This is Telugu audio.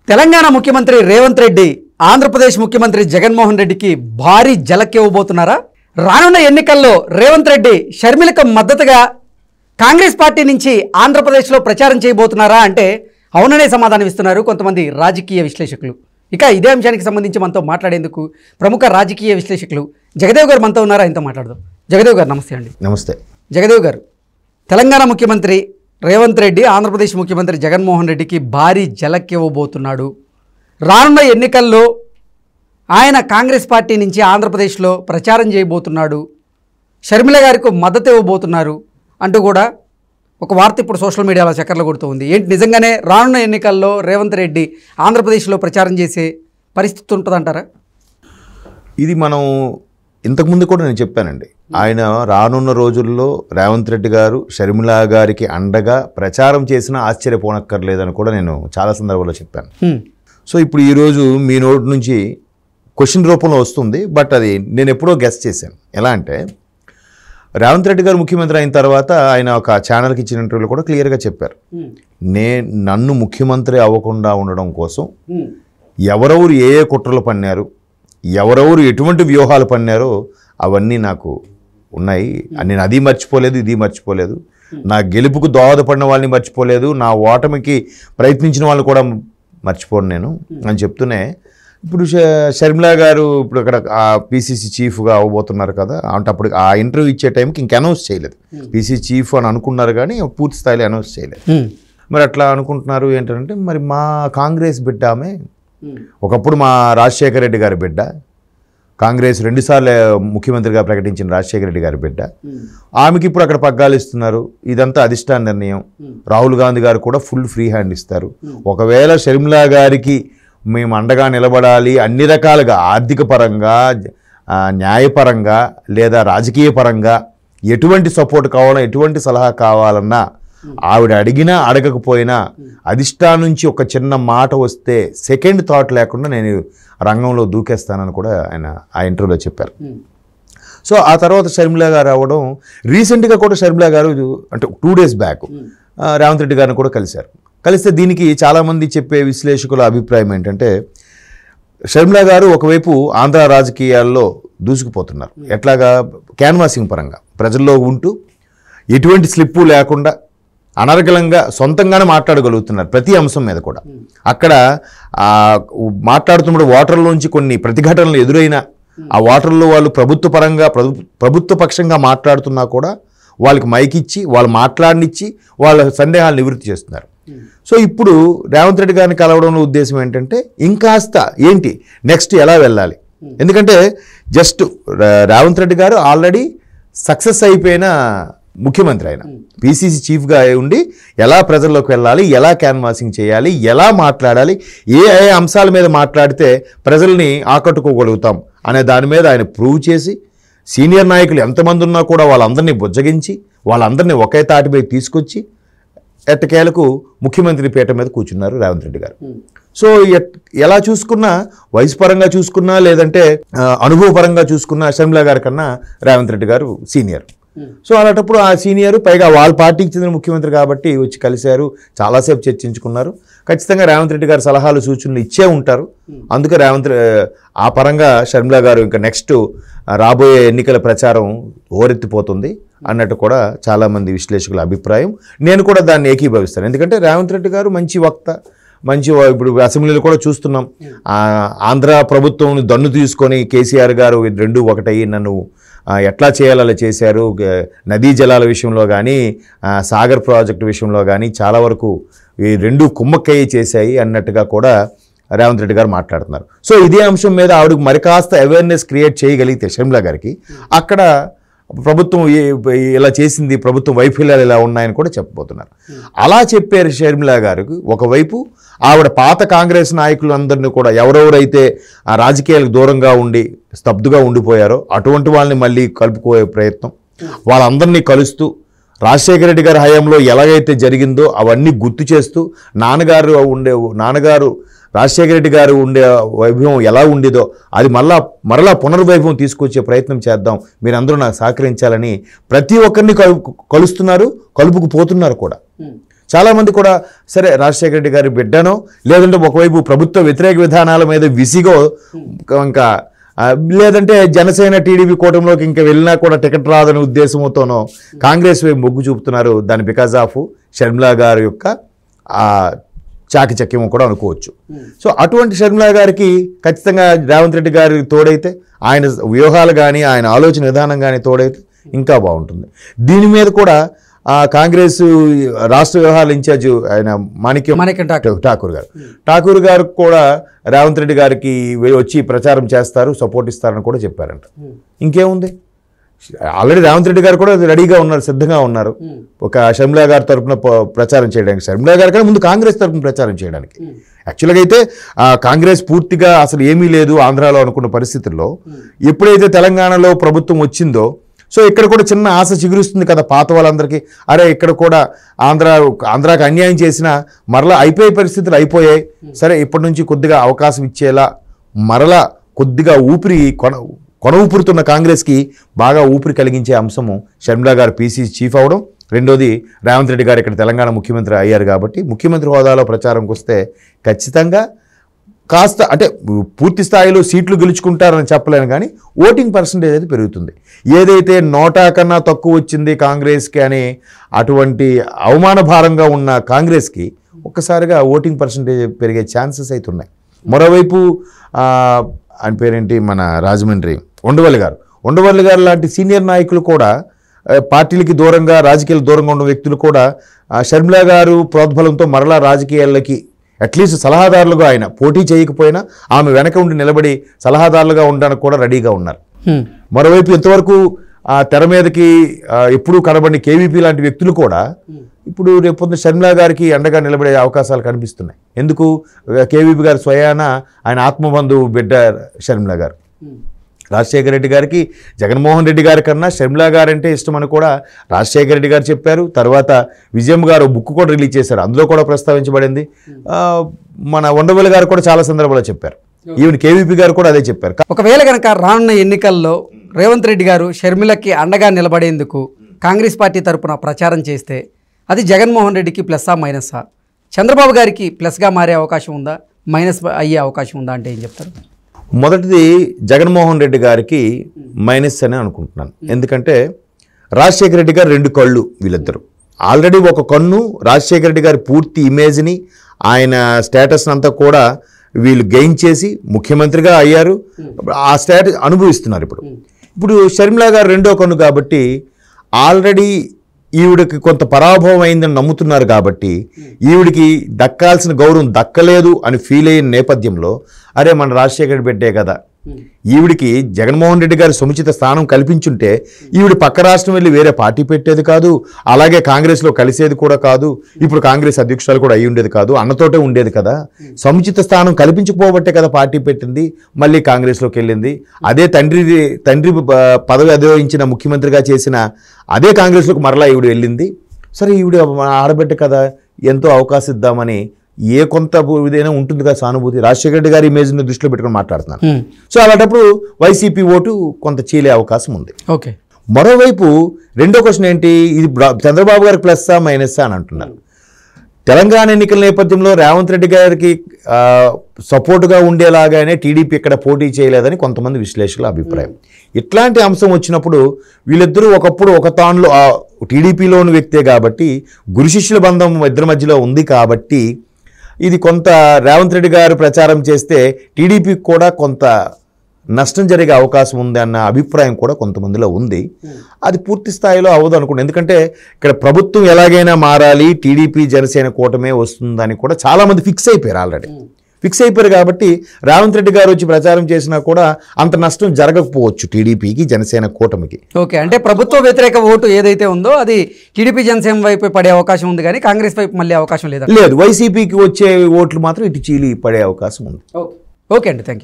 తెలంగాణ ముఖ్యమంత్రి రేవంత్ రెడ్డి ఆంధ్రప్రదేశ్ ముఖ్యమంత్రి జగన్మోహన్ రెడ్డికి భారీ జలక్కివ్వబోతున్నారా? రానున్న ఎన్నికల్లో రేవంత్ రెడ్డి షర్మిలకు మద్దతుగా కాంగ్రెస్ పార్టీ నుంచి ఆంధ్రప్రదేశ్లో ప్రచారం చేయబోతున్నారా అంటే అవుననే సమాధానం ఇస్తున్నారు కొంతమంది రాజకీయ విశ్లేషకులు. ఇక ఇదే అంశానికి సంబంధించి మనతో మాట్లాడేందుకు ప్రముఖ రాజకీయ విశ్లేషకులు జగదేవ్ గారు మనతో ఉన్నారా? ఆయనతో మాట్లాడదాం. జగదేవ్ గారు నమస్తే అండి. నమస్తే. జగదేవ్ గారు, తెలంగాణ ముఖ్యమంత్రి రేవంత్ రెడ్డి ఆంధ్రప్రదేశ్ ముఖ్యమంత్రి జగన్మోహన్ రెడ్డికి భారీ జలక్కివ్వబోతున్నాడు. రానున్న ఎన్నికల్లో ఆయన కాంగ్రెస్ పార్టీ నుంచి ఆంధ్రప్రదేశ్లో ప్రచారం చేయబోతున్నాడు, షర్మిల గారికి మద్దతు ఇవ్వబోతున్నారు అంటూ కూడా ఒక వార్త ఇప్పుడు సోషల్ మీడియాలో చక్కర్లు కొడుతూ ఉంది. ఏంటి నిజంగానే రానున్న ఎన్నికల్లో రేవంత్ రెడ్డి ఆంధ్రప్రదేశ్లో ప్రచారం చేసే పరిస్థితి ఉంటుందంటారా? ఇది మనం ఇంతకుముందు కూడా నేను చెప్పానండి. ఆయన రానున్న రోజుల్లో రేవంత్ రెడ్డి గారు షర్మిల గారికి అండగా ప్రచారం చేసినా ఆశ్చర్యపోనక్కర్లేదని కూడా నేను చాలా సందర్భాల్లో చెప్పాను. సో ఇప్పుడు ఈరోజు మీ నోటి నుంచి క్వశ్చన్ రూపంలో వస్తుంది, బట్ అది నేను ఎప్పుడో గెస్ చేశాను. ఎలా అంటే, రేవంత్ రెడ్డి గారు ముఖ్యమంత్రి అయిన తర్వాత ఆయన ఒక ఛానల్కి ఇచ్చిన ఇంటర్వ్యూలో కూడా క్లియర్గా చెప్పారు, నన్ను ముఖ్యమంత్రి అవ్వకుండా ఉండడం కోసం ఎవరెవరు ఏ కుట్రలు పన్నారు, ఎవరెవరు ఎటువంటి వ్యూహాలు పన్నారో అవన్నీ నాకు ఉన్నాయి. నేను అది మర్చిపోలేదు, ఇది మర్చిపోలేదు. నా గెలుపుకు దోహదపడిన వాళ్ళని మర్చిపోలేదు, నా ఓటమికి ప్రయత్నించిన వాళ్ళు కూడా మర్చిపోను నేను అని చెప్తూనే, ఇప్పుడు షర్మిల గారు ఇప్పుడు అక్కడ పీసీసీ చీఫ్గా అవ్వబోతున్నారు కదా, అంటే అప్పుడు ఆ ఇంటర్వ్యూ ఇచ్చే టైంకి ఇంక అనౌన్స్ చేయలేదు. పీసీసీ చీఫ్ అని అనుకున్నారు కానీ పూర్తి స్థాయిలో అనౌన్స్ చేయలేదు. మరి అట్లా అనుకుంటున్నారు ఏంటంటే, మరి మా కాంగ్రెస్ బిడ్డ ఆమె, ఒకప్పుడు మా రాజశేఖర రెడ్డి గారి బిడ్డ, కాంగ్రెస్ 2 సార్లు ముఖ్యమంత్రిగా ప్రకటించిన రాజశేఖర రెడ్డి గారి బిడ్డ, ఆమెకి ఇప్పుడు అక్కడ పగ్గాలు ఇస్తున్నారు. ఇదంతా అధిష్టాన నిర్ణయం. రాహుల్ గాంధీ గారు కూడా ఫుల్ ఫ్రీ హ్యాండ్ ఇస్తారు. ఒకవేళ షర్మిల గారికి మేము అండగా నిలబడాలి, అన్ని రకాలుగా ఆర్థిక పరంగా, న్యాయపరంగా లేదా రాజకీయ పరంగా ఎటువంటి సపోర్ట్ కావాలన్నా, ఎటువంటి సలహా కావాలన్నా, ఆవిడ అడిగినా అడగకపోయినా అధిష్టానం నుంచి ఒక చిన్న మాట వస్తే సెకండ్ థాట్ లేకుండా నేను రంగంలో దూకేస్తానని కూడా ఆయన ఆ ఇంటర్వ్యూలో చెప్పారు. సో ఆ తర్వాత షర్మిల గారు అవ్వడం, రీసెంట్గా కూడా షర్మిల గారు అంటే 2 days బ్యాక్ రేవంత్ రెడ్డి గారిని కూడా కలిశారు. కలిస్తే దీనికి చాలామంది చెప్పే విశ్లేషకుల అభిప్రాయం ఏంటంటే, షర్మిల గారు ఒకవైపు ఆంధ్ర రాజకీయాల్లో దూసుకుపోతున్నారు. ఎట్లాగా? క్యాన్వాసింగ్ పరంగా ప్రజల్లో ఉంటూ ఎటువంటి స్లిప్పు లేకుండా అనర్గళంగా సొంతంగానే మాట్లాడగలుగుతున్నారు ప్రతి అంశం మీద కూడా. అక్కడ మాట్లాడుతున్నప్పుడు ఓటర్లోంచి కొన్ని ప్రతిఘటనలు ఎదురైనా ఆ ఓటర్లో వాళ్ళు ప్రభుత్వ పరంగా ప్రభుత్వ పక్షంగా మాట్లాడుతున్నా కూడా వాళ్ళకి మైక్ ఇచ్చి వాళ్ళు మాట్లాడనిచ్చి వాళ్ళ సందేహాలు నివృత్తి చేస్తున్నారు. సో ఇప్పుడు రేవంత్ రెడ్డి గారిని కలవడంలో ఉద్దేశం ఏంటంటే, ఇంకాస్త ఏంటి నెక్స్ట్ ఎలా వెళ్ళాలి. ఎందుకంటే జస్ట్ రేవంత్ రెడ్డి గారు ఆల్రెడీ సక్సెస్ అయిపోయిన ముఖ్యమంత్రి, ఆయన పీసీసీ చీఫ్గా ఉండి ఎలా ప్రజల్లోకి వెళ్ళాలి, ఎలా క్యాన్వాసింగ్ చేయాలి, ఎలా మాట్లాడాలి, ఏ అంశాల మీద మాట్లాడితే ప్రజల్ని ఆకట్టుకోగలుగుతాం అనే దాని మీద ఆయన ప్రూవ్ చేసి, సీనియర్ నాయకులు ఎంతమంది ఉన్నా కూడా వాళ్ళందరినీ బుజ్జగించి వాళ్ళందరినీ ఒకే తాటిపై తీసుకొచ్చి ఎట్టకేలకు ముఖ్యమంత్రి పీఠ మీద కూర్చున్నారు రేవంత్ రెడ్డి గారు. సో ఎలా చూసుకున్నా, వయసు పరంగా చూసుకున్నా లేదంటే అనుభవపరంగా చూసుకున్నా షర్మిల గారి కన్నా రేవంత్ రెడ్డి గారు సీనియర్. సో అలాంటప్పుడు ఆ సీనియర్, పైగా వాళ్ళ పార్టీకి చెందిన ముఖ్యమంత్రి కాబట్టి వచ్చి కలిశారు, చాలాసేపు చర్చించుకున్నారు. ఖచ్చితంగా రేవంత్ రెడ్డి గారు సలహాలు సూచనలు ఇచ్చే ఉంటారు. అందుకే ఆ పరంగా షర్మిల గారు ఇంకా నెక్స్ట్ రాబోయే ఎన్నికల ప్రచారం హోరెత్తిపోతుంది అన్నట్టు కూడా చాలామంది విశ్లేషకుల అభిప్రాయం. నేను కూడా దాన్ని ఏకీభవిస్తాను. ఎందుకంటే రేవంత్ రెడ్డి గారు మంచి వక్త, ఇప్పుడు అసెంబ్లీలో కూడా చూస్తున్నాం, ఆంధ్ర ప్రభుత్వం దన్ను తీసుకొని కేసీఆర్ గారు 2 ఒకటయ్యి నన్ను ఎట్లా చేయాలో అలా చేశారు. నదీ జలాల విషయంలో కానీ, సాగర్ ప్రాజెక్టు విషయంలో కానీ చాలా వరకు ఈ 2 కుమ్మక్కయ్యి చేశాయి అన్నట్టుగా కూడా రేవంత్ రెడ్డి గారు మాట్లాడుతున్నారు. సో ఇదే అంశం మీద ఆవిడకు మరి కాస్త అవేర్నెస్ క్రియేట్ చేయగలిగితే షర్మిల గారికి, అక్కడ ప్రభుత్వం ఇలా చేసింది, ప్రభుత్వం వైఫల్యాలు ఇలా ఉన్నాయని కూడా చెప్పబోతున్నారు. అలా చెప్పారు షర్మిల గారికి. ఒకవైపు ఆవిడ పాత కాంగ్రెస్ నాయకులందరినీ కూడా, ఎవరెవరైతే ఆ రాజకీయాలకు దూరంగా ఉండి స్తబ్దుగా ఉండిపోయారో అటువంటి వాళ్ళని మళ్ళీ కలుపుకోయే ప్రయత్నం, వాళ్ళందరినీ కలుస్తూ రాజశేఖర రెడ్డి గారి హయాంలో ఎలాగైతే జరిగిందో అవన్నీ గుర్తు చేస్తూ, నాన్నగారు రాజశేఖర రెడ్డి గారు ఉండే వైభవం ఎలా ఉండేదో అది మరలా పునర్వైభవం తీసుకొచ్చే ప్రయత్నం చేద్దాం, మీరందరూ నాకు సహకరించాలని ప్రతి ఒక్కరిని కలుస్తున్నారు, కలుపుకుపోతున్నారు కూడా. చాలామంది కూడా సరే రాజశేఖర రెడ్డి గారి బిడ్డనో లేదంటే ఒకవైపు ప్రభుత్వ వ్యతిరేక విధానాల మీద విసిగో ఇంకా లేదంటే జనసేన టీడీపీ కూటమిలోకి ఇంకా వెళ్ళినా కూడా టికెట్ రాదనే ఉద్దేశంతోనో కాంగ్రెస్ వైపు మొగ్గు చూపుతున్నారు. దాని బికాజ్ ఆఫ్ షర్మిలా గారి యొక్క చాకచక్యం కూడా అనుకోవచ్చు. సో అటువంటి షర్మిలా గారికి ఖచ్చితంగా రేవంత్ రెడ్డి గారి తోడైతే, ఆయన వ్యూహాలు కానీ ఆయన ఆలోచన విధానం కానీ తోడైతే ఇంకా బాగుంటుంది. దీని మీద కూడా కాంగ్రెస్ రాష్ట్ర వ్యవహారాల ఇన్ఛార్జ్ ఆయన మాణిక్యం ఠాకూర్ గారు కూడా రేవంత్ రెడ్డి గారికి వచ్చి ప్రచారం చేస్తారు, సపోర్ట్ ఇస్తారని కూడా చెప్పారంట. ఇంకేముంది, ఆల్రెడీ రేవంత్ రెడ్డి గారు కూడా రెడీగా ఉన్నారు, సిద్ధంగా ఉన్నారు ఒక షర్మిలా గారి తరఫున ప్రచారం చేయడానికి. షర్మిలా గారి కంటే ముందు కాంగ్రెస్ తరఫున ప్రచారం చేయడానికి. యాక్చువల్గా అయితే కాంగ్రెస్ పూర్తిగా అసలు ఏమీ లేదు ఆంధ్రాలో అనుకున్న పరిస్థితుల్లో ఎప్పుడైతే తెలంగాణలో ప్రభుత్వం వచ్చిందో, సో ఇక్కడ కూడా చిన్న ఆశ చిగురుస్తుంది కదా పాత వాళ్ళందరికీ. అరే ఇక్కడ కూడా ఆంధ్రాకి అన్యాయం చేసినా మరలా అయిపోయే పరిస్థితులు అయిపోయాయి, సరే ఇప్పటి నుంచి కొద్దిగా అవకాశం ఇచ్చేలా మరలా కొద్దిగా ఊపిరి కొన ఊపురుతున్న కాంగ్రెస్కి బాగా ఊపిరి కలిగించే అంశము షర్మిలా గారు పీసీసీ చీఫ్ అవడం. రెండోది రేవంత్ రెడ్డి గారు ఇక్కడ తెలంగాణ ముఖ్యమంత్రి అయ్యారు కాబట్టి ముఖ్యమంత్రి హోదాలో ప్రచారంకి వస్తే ఖచ్చితంగా కాస్త అంటే పూర్తి స్థాయిలో సీట్లు గెలుచుకుంటారని చెప్పలేను, కానీ ఓటింగ్ పర్సంటేజ్ అయితే పెరుగుతుంది. ఏదైతే నోటా కన్నా తక్కువ వచ్చింది కాంగ్రెస్కి అని అటువంటి అవమాన భారంగా ఉన్న కాంగ్రెస్కి ఒక్కసారిగా ఓటింగ్ పర్సంటేజ్ పెరిగే ఛాన్సెస్ అయితే ఉన్నాయి. మరోవైపు ఆయన పేరేంటి, మన రాజమండ్రి ఉండవల్లి గారు లాంటి సీనియర్ నాయకులు కూడా, పార్టీలకి దూరంగా రాజకీయాలు దూరంగా ఉన్న వ్యక్తులు కూడా షర్మిలా గారు ప్రోద్బలంతో మరలా రాజకీయాలకి అట్లీస్ట్ సలహాదారులుగా, ఆయన పోటీ చేయకపోయినా ఆమె వెనక ఉండి నిలబడి సలహాదారులుగా ఉండడానికి కూడా రెడీగా ఉన్నారు. మరోవైపు ఇంతవరకు తెర మీదకి ఎప్పుడూ కనబడిన కేవీపీ లాంటి వ్యక్తులు కూడా ఇప్పుడు రేపొద్దున షర్మిలా గారికి అండగా నిలబడే అవకాశాలు కనిపిస్తున్నాయి. ఎందుకు, కేవీపీ గారు స్వయాన ఆయన ఆత్మబంధువు బిడ్డ షర్మిలా గారు. రాజశేఖర రెడ్డి గారికి జగన్మోహన్ రెడ్డి గారి కన్నా షర్మిలా గారంటే ఇష్టమని కూడా రాజశేఖర రెడ్డి గారు చెప్పారు. తర్వాత విజయమ్మ గారు బుక్ కూడా రిలీజ్ చేశారు, అందులో కూడా ప్రస్తావించబడింది. మన ఉండవల్లి గారు కూడా చాలా సందర్భాల్లో చెప్పారు, ఈవెన్ కేవీపీ గారు కూడా అదే చెప్పారు. ఒకవేళ కనుక రానున్న ఎన్నికల్లో రేవంత్ రెడ్డి గారు షర్మిలకి అండగా నిలబడేందుకు కాంగ్రెస్ పార్టీ తరపున ప్రచారం చేస్తే అది జగన్మోహన్ రెడ్డికి ప్లస్సా మైనస్సా? చంద్రబాబు గారికి ప్లస్గా మారే అవకాశం ఉందా, మైనస్ అయ్యే అవకాశం ఉందా అంటే ఏం చెప్తారు? మొదటిది జగన్మోహన్ రెడ్డి గారికి మైనస్ అని అనుకుంటున్నాను. ఎందుకంటే రాజశేఖర రెడ్డి గారు రెండు కళ్ళు, వీళ్ళిద్దరు ఆల్రెడీ ఒక కన్ను రాజశేఖర రెడ్డి గారి పూర్తి ఇమేజ్ని, ఆయన స్టేటస్ని అంతా కూడా వీళ్ళు గెయిన్ చేసి ముఖ్యమంత్రిగా అయ్యారు, ఆ స్టేటస్ అనుభవిస్తున్నారు. ఇప్పుడు షర్మిలా గారు రెండో కన్ను కాబట్టి ఆల్రెడీ ఈవిడికి కొంత పరాభవం అయిందని నమ్ముతున్నారు కాబట్టి ఈవిడికి దక్కాల్సిన గౌరవం దక్కలేదు అని ఫీల్ అయిన నేపథ్యంలో అరే మన రాజశేఖర బిడ్డే కదా, ఈవిడికి జగన్మోహన్ రెడ్డి గారి సముచిత స్థానం కల్పించుంటే ఈవిడ పక్క రాష్ట్రం వెళ్ళి వేరే పార్టీ పెట్టేది కాదు, అలాగే కాంగ్రెస్లో కలిసేది కూడా కాదు, ఇప్పుడు కాంగ్రెస్ అధ్యక్షురాలు కూడా అయి ఉండేది కాదు, అన్నతోటే ఉండేది కదా. సముచిత స్థానం కల్పించకపోబట్టే కదా పార్టీ పెట్టింది, మళ్ళీ కాంగ్రెస్లోకి వెళ్ళింది. అదే తండ్రి పదవి అధిరోహించిన ముఖ్యమంత్రిగా చేసిన అదే కాంగ్రెస్లోకి మరలా ఈవిడ వెళ్ళింది. సరే ఈవిడ ఆడబిడ్డ కదా, ఎంతో అవకాశం ఇద్దామని ఏ కొంత ఇదైనా ఉంటుంది కదా సానుభూతి. రాజశేఖర రెడ్డి గారి ఇమేజ్ని దృష్టిలో పెట్టుకుని మాట్లాడుతున్నాను. సో అలాంటప్పుడు వైసీపీ ఓటు కొంత చీలే అవకాశం ఉంది. ఓకే, మరోవైపు రెండో క్వశ్చన్ ఏంటి, ఇది చంద్రబాబు గారికి ప్లస్సా మైనస్సా అని అంటున్నారు. తెలంగాణ ఎన్నికల నేపథ్యంలో రేవంత్ రెడ్డి గారికి సపోర్టుగా ఉండేలాగానే టీడీపీ ఇక్కడ పోటీ చేయలేదని కొంతమంది విశ్లేషకుల అభిప్రాయం. ఇట్లాంటి అంశం వచ్చినప్పుడు వీళ్ళిద్దరూ ఒకప్పుడు ఒక తానులో టీడీపీలోని వ్యక్తే కాబట్టి గురు శిష్యుల బంధం ఇద్దరి మధ్యలో ఉంది కాబట్టి ఇది కొంత రేవంత్ రెడ్డి గారు ప్రచారం చేస్తే టీడీపీకి కూడా కొంత నష్టం జరిగే అవకాశం ఉంది అన్న అభిప్రాయం కూడా కొంతమందిలో ఉంది. అది పూర్తి స్థాయిలో అవ్వదు అనుకోండి, ఎందుకంటే ఇక్కడ ప్రభుత్వం ఎలాగైనా మారాలి, టీడీపీ జనసేన కూటమే వస్తుందని కూడా చాలామంది ఫిక్స్ అయిపోయారు, ఆల్రెడీ ఫిక్స్ అయిపోయారు. కాబట్టి రేవంత్ రెడ్డి గారు వచ్చి ప్రచారం చేసినా కూడా అంత నష్టం జరగకపోవచ్చు టీడీపీకి జనసేన కూటమికి. ఓకే, అంటే ప్రభుత్వ వ్యతిరేక ఓటు ఏదైతే ఉందో అది టీడీపీ జనసేన వైపు పడే అవకాశం ఉంది, కానీ కాంగ్రెస్ వైపు మళ్ళీ అవకాశం లేదు. వైసీపీకి వచ్చే ఓట్లు మాత్రం ఇటు చీలి పడే అవకాశం ఉంది. ఓకే అండి, థ్యాంక్ యూ.